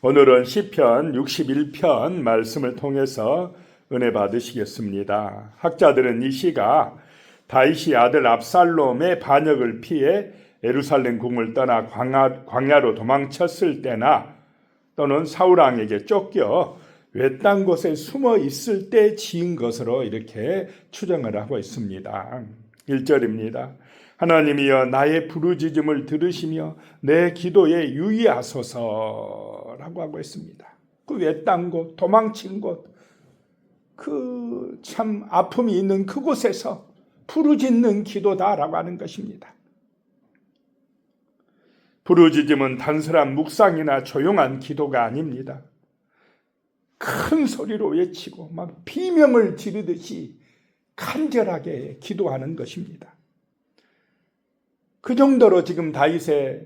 오늘은 시편 61편 말씀을 통해서 은혜 받으시겠습니다. 학자들은 이 시가 다윗이 아들 압살롬의 반역을 피해 예루살렘 궁을 떠나 광야로 도망쳤을 때나 또는 사울왕에게 쫓겨 외딴 곳에 숨어 있을 때 지은 것으로 이렇게 추정을 하고 있습니다. 1절입니다. 하나님이여 나의 부르짖음을 들으시며 내 기도에 유의하소서라고 하고 있습니다. 그 외딴 곳, 도망친 곳, 그 참 아픔이 있는 그곳에서 부르짖는 기도다라고 하는 것입니다. 부르짖음은 단순한 묵상이나 조용한 기도가 아닙니다. 큰 소리로 외치고 막 비명을 지르듯이 간절하게 기도하는 것입니다. 그 정도로 지금 다윗의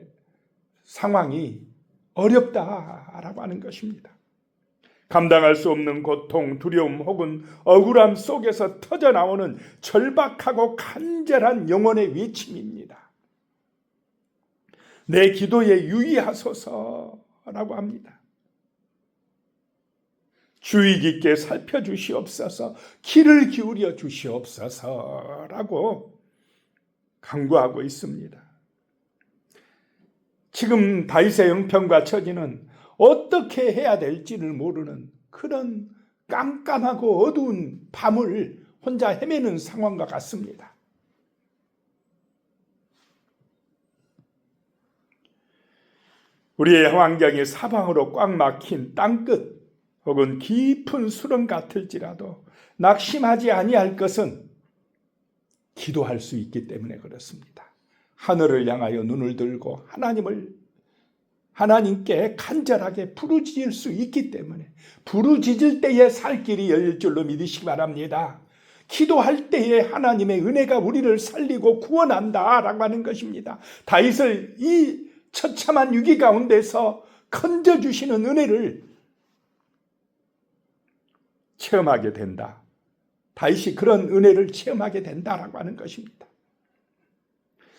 상황이 어렵다라고 하는 것입니다. 감당할 수 없는 고통, 두려움 혹은 억울함 속에서 터져나오는 절박하고 간절한 영혼의 외침입니다. 내 기도에 유의하소서라고 합니다. 주의 깊게 살펴주시옵소서, 귀를 기울여 주시옵소서라고 간구하고 있습니다. 지금 다윗의 형편과 처지는 어떻게 해야 될지를 모르는 그런 깜깜하고 어두운 밤을 혼자 헤매는 상황과 같습니다. 우리의 환경이 사방으로 꽉 막힌 땅끝 혹은 깊은 수렁 같을지라도 낙심하지 아니할 것은 기도할 수 있기 때문에 그렇습니다. 하늘을 향하여 눈을 들고 하나님께 간절하게 부르짖을 수 있기 때문에 부르짖을 때에 살 길이 열릴 줄로 믿으시기 바랍니다. 기도할 때에 하나님의 은혜가 우리를 살리고 구원한다라고 하는 것입니다. 다윗을 이 처참한 위기 가운데서 건져주시는 은혜를 체험하게 된다. 다윗이 그런 은혜를 체험하게 된다라고 하는 것입니다.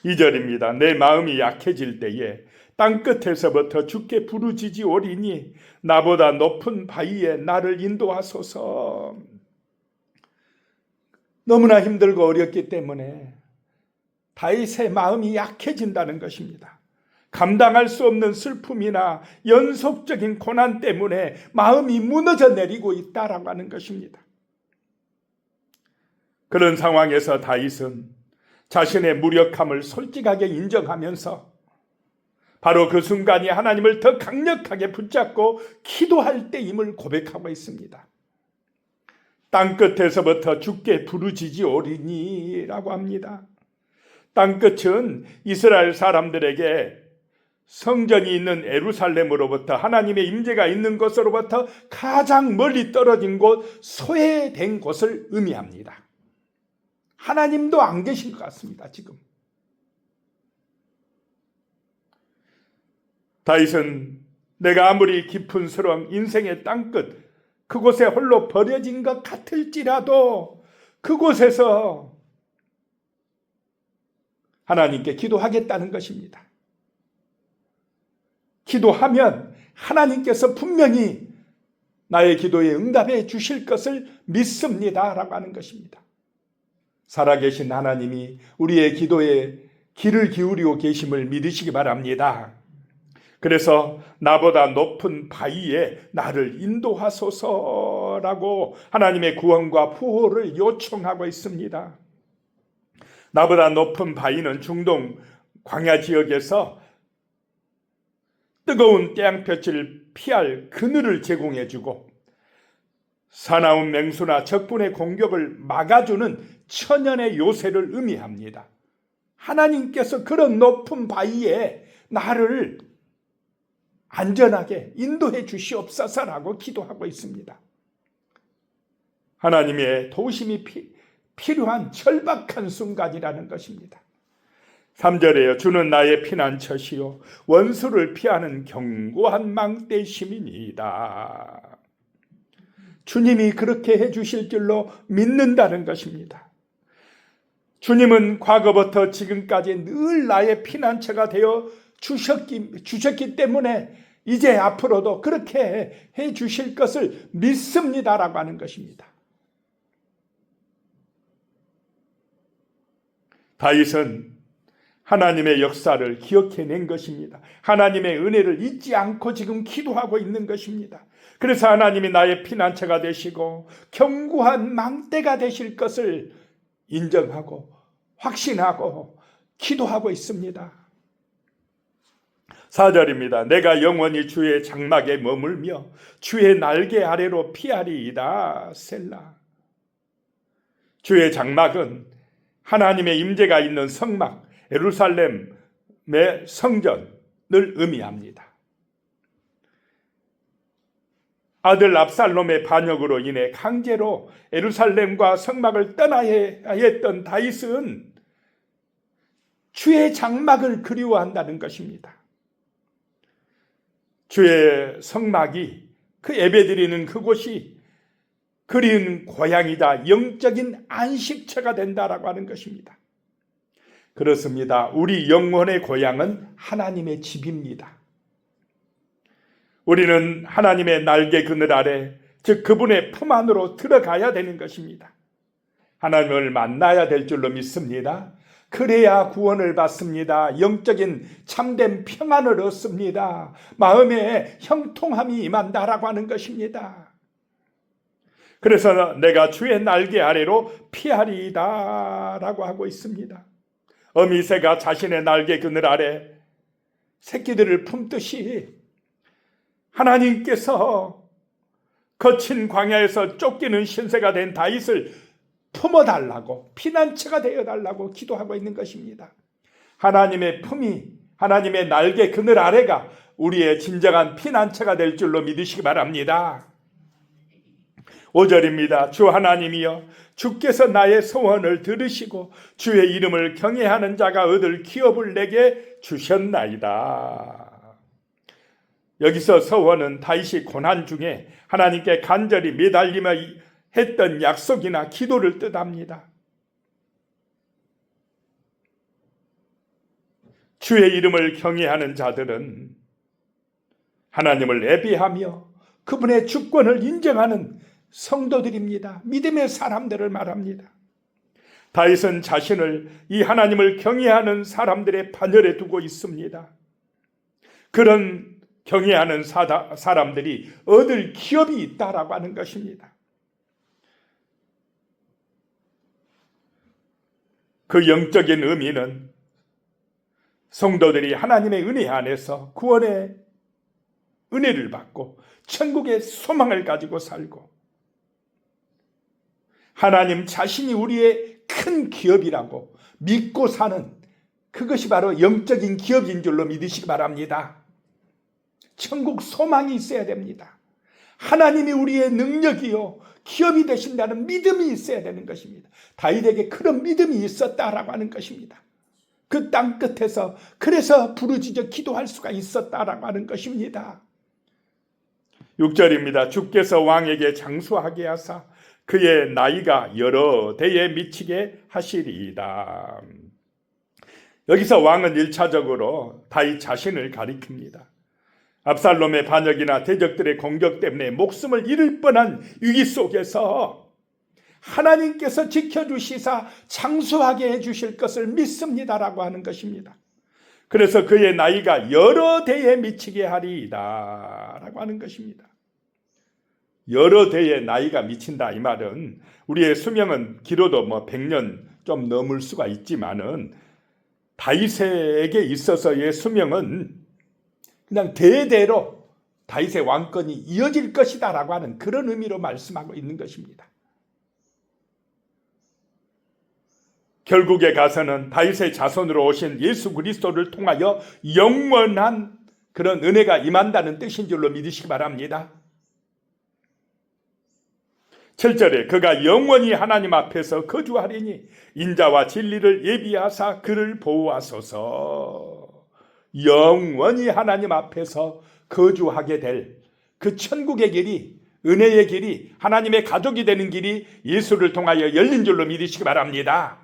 2절입니다. 내 마음이 약해질 때에 땅끝에서부터 주께 부르짖으오리니 나보다 높은 바위에 나를 인도하소서. 너무나 힘들고 어렵기 때문에 다윗의 마음이 약해진다는 것입니다. 감당할 수 없는 슬픔이나 연속적인 고난 때문에 마음이 무너져 내리고 있다라고 하는 것입니다. 그런 상황에서 다윗은 자신의 무력함을 솔직하게 인정하면서 바로 그 순간이 하나님을 더 강력하게 붙잡고 기도할 때임을 고백하고 있습니다. 땅끝에서부터 주께 부르짖으오리니 라고 합니다. 땅끝은 이스라엘 사람들에게 성전이 있는 예루살렘으로부터 하나님의 임재가 있는 곳으로부터 가장 멀리 떨어진 곳, 소외된 곳을 의미합니다. 하나님도 안 계신 것 같습니다. 지금 다윗은 내가 아무리 깊은 수렁, 인생의 땅끝 그곳에 홀로 버려진 것 같을지라도 그곳에서 하나님께 기도하겠다는 것입니다. 기도하면 하나님께서 분명히 나의 기도에 응답해 주실 것을 믿습니다 라고 하는 것입니다. 살아계신 하나님이 우리의 기도에 귀를 기울이고 계심을 믿으시기 바랍니다. 그래서 나보다 높은 바위에 나를 인도하소서라고 하나님의 구원과 보호를 요청하고 있습니다. 나보다 높은 바위는 중동 광야 지역에서 뜨거운 태양볕을 피할 그늘을 제공해주고 사나운 맹수나 적군의 공격을 막아주는 천연의 요새를 의미합니다. 하나님께서 그런 높은 바위에 나를 안전하게 인도해 주시옵소서라고 기도하고 있습니다. 하나님의 도우심이 필요한 절박한 순간이라는 것입니다. 3절에요. 주는 나의 피난처시요 원수를 피하는 견고한 망대심이니이다. 주님이 그렇게 해주실 줄로 믿는다는 것입니다. 주님은 과거부터 지금까지 늘 나의 피난처가 되어 주셨기 때문에 이제 앞으로도 그렇게 해 주실 것을 믿습니다라고 하는 것입니다. 다윗은 하나님의 역사를 기억해낸 것입니다. 하나님의 은혜를 잊지 않고 지금 기도하고 있는 것입니다. 그래서 하나님이 나의 피난처가 되시고 견고한 망대가 되실 것을 인정하고 확신하고 기도하고 있습니다. 4절입니다. 내가 영원히 주의 장막에 머물며 주의 날개 아래로 피하리이다. 셀라. 주의 장막은 하나님의 임재가 있는 성막, 예루살렘의 성전을 의미합니다. 아들 압살롬의 반역으로 인해 강제로 예루살렘과 성막을 떠나야 했던 다윗은 주의 장막을 그리워한다는 것입니다. 주의 성막이, 그 예배드리는 그곳이 그리운 고향이다, 영적인 안식처가 된다라고 하는 것입니다. 그렇습니다. 우리 영혼의 고향은 하나님의 집입니다. 우리는 하나님의 날개 그늘 아래, 즉 그분의 품 안으로 들어가야 되는 것입니다. 하나님을 만나야 될 줄로 믿습니다. 그래야 구원을 받습니다. 영적인 참된 평안을 얻습니다. 마음에 형통함이 임한다라고 하는 것입니다. 그래서 내가 주의 날개 아래로 피하리이다 라고 하고 있습니다. 어미새가 자신의 날개 그늘 아래 새끼들을 품듯이 하나님께서 거친 광야에서 쫓기는 신세가 된 다윗을 품어달라고, 피난처가 되어달라고 기도하고 있는 것입니다. 하나님의 품이, 하나님의 날개 그늘 아래가 우리의 진정한 피난처가 될 줄로 믿으시기 바랍니다. 5절입니다. 주 하나님이여, 주께서 나의 소원을 들으시고 주의 이름을 경외하는 자가 얻을 기업을 내게 주셨나이다. 여기서 소원은 다윗이 고난 중에 하나님께 간절히 매달리며 했던 약속이나 기도를 뜻합니다. 주의 이름을 경외하는 자들은 하나님을 예배하며 그분의 주권을 인정하는 성도들입니다. 믿음의 사람들을 말합니다. 다윗은 자신을 이 하나님을 경외하는 사람들의 반열에 두고 있습니다. 그런 경외하는 사람들이 얻을 기업이 있다라고 하는 것입니다. 그 영적인 의미는 성도들이 하나님의 은혜 안에서 구원의 은혜를 받고 천국의 소망을 가지고 살고 하나님 자신이 우리의 큰 기업이라고 믿고 사는 그것이 바로 영적인 기업인 줄로 믿으시기 바랍니다. 천국 소망이 있어야 됩니다. 하나님이 우리의 능력이요 기업이 되신다는 믿음이 있어야 되는 것입니다. 다윗에게 그런 믿음이 있었다라고 하는 것입니다. 그 땅 끝에서 그래서 부르짖어 기도할 수가 있었다라고 하는 것입니다. 6절입니다. 주께서 왕에게 장수하게 하사 그의 나이가 여러 대에 미치게 하시리이다. 여기서 왕은 1차적으로 다윗 자신을 가리킵니다. 압살롬의 반역이나 대적들의 공격 때문에 목숨을 잃을 뻔한 위기 속에서 하나님께서 지켜주시사 장수하게 해주실 것을 믿습니다라고 하는 것입니다. 그래서 그의 나이가 여러 대에 미치게 하리이다 라고 하는 것입니다. 여러 대의 나이가 미친다, 이 말은 우리의 수명은 길어도 100년 좀 넘을 수가 있지만은 다윗에게 있어서의 수명은 그냥 대대로 다윗의 왕권이 이어질 것이다 라고 하는 그런 의미로 말씀하고 있는 것입니다. 결국에 가서는 다윗의 자손으로 오신 예수 그리스도를 통하여 영원한 그런 은혜가 임한다는 뜻인 줄로 믿으시기 바랍니다. 7절에 그가 영원히 하나님 앞에서 거주하리니 인자와 진리를 예비하사 그를 보호하소서. 영원히 하나님 앞에서 거주하게 될 그 천국의 길이, 은혜의 길이, 하나님의 가족이 되는 길이 예수를 통하여 열린 줄로 믿으시기 바랍니다.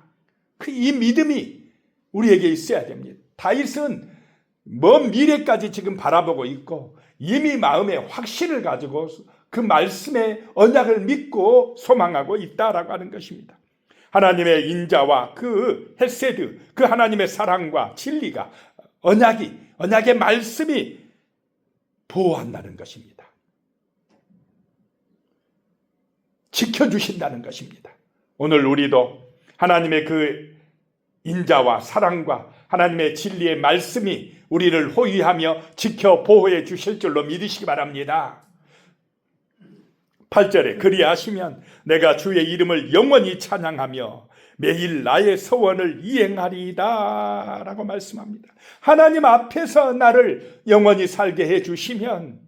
이 믿음이 우리에게 있어야 됩니다. 다윗은 먼 미래까지 지금 바라보고 있고 이미 마음에 확신을 가지고 그 말씀의 언약을 믿고 소망하고 있다라고 하는 것입니다. 하나님의 인자와 그 헤세드, 그 하나님의 사랑과 진리가 언약의 말씀이 보호한다는 것입니다. 지켜주신다는 것입니다. 오늘 우리도 하나님의 그 인자와 사랑과 하나님의 진리의 말씀이 우리를 호위하며 지켜 보호해 주실 줄로 믿으시기 바랍니다. 8절에 그리하시면 내가 주의 이름을 영원히 찬양하며 매일 나의 소원을 이행하리이다 라고 말씀합니다. 하나님 앞에서 나를 영원히 살게 해주시면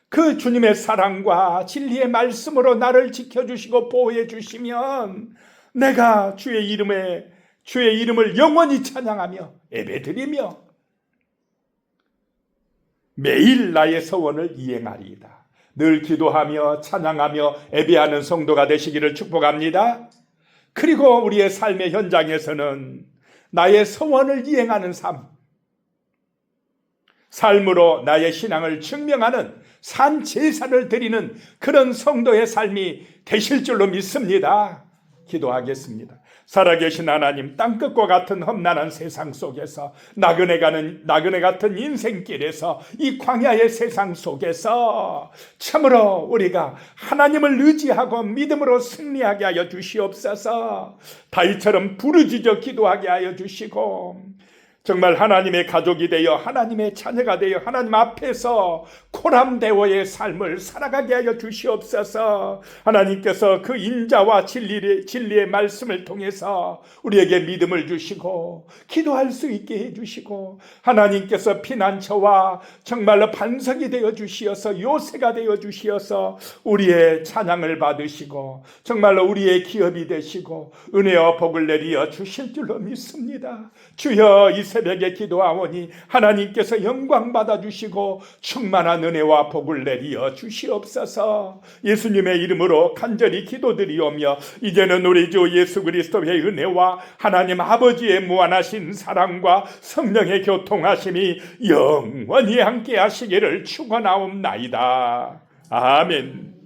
그 주님의 사랑과 진리의 말씀으로 나를 지켜주시고 보호해 주시면 내가 주의 이름을 영원히 찬양하며 예배드리며 매일 나의 소원을 이행하리이다. 늘 기도하며 찬양하며 예배하는 성도가 되시기를 축복합니다. 그리고 우리의 삶의 현장에서는 나의 소원을 이행하는 삶으로 나의 신앙을 증명하는 산 제사를 드리는 그런 성도의 삶이 되실 줄로 믿습니다. 기도하겠습니다. 살아계신 하나님, 땅끝과 같은 험난한 세상 속에서 나그네 같은 인생길에서 이 광야의 세상 속에서 참으로 우리가 하나님을 의지하고 믿음으로 승리하게 하여 주시옵소서. 다윗처럼 부르짖어 기도하게 하여 주시고 정말 하나님의 가족이 되어 하나님의 자녀가 되어 하나님 앞에서 코람데오의 삶을 살아가게 하여 주시옵소서. 하나님께서 그 인자와 진리의 말씀을 통해서 우리에게 믿음을 주시고 기도할 수 있게 해주시고 하나님께서 피난처와 정말로 반석이 되어 주시어서 요새가 되어 주시어서 우리의 찬양을 받으시고 정말로 우리의 기업이 되시고 은혜와 복을 내리어 주실 줄로 믿습니다. 주여, 이 새벽에 기도하오니 하나님께서 영광 받아주시고 충만한 은혜와 복을 내리어 주시옵소서. 예수님의 이름으로 간절히 기도드리오며 이제는 우리 주 예수 그리스도의 은혜와 하나님 아버지의 무한하신 사랑과 성령의 교통하심이 영원히 함께 하시기를 축원하옵나이다. 아멘.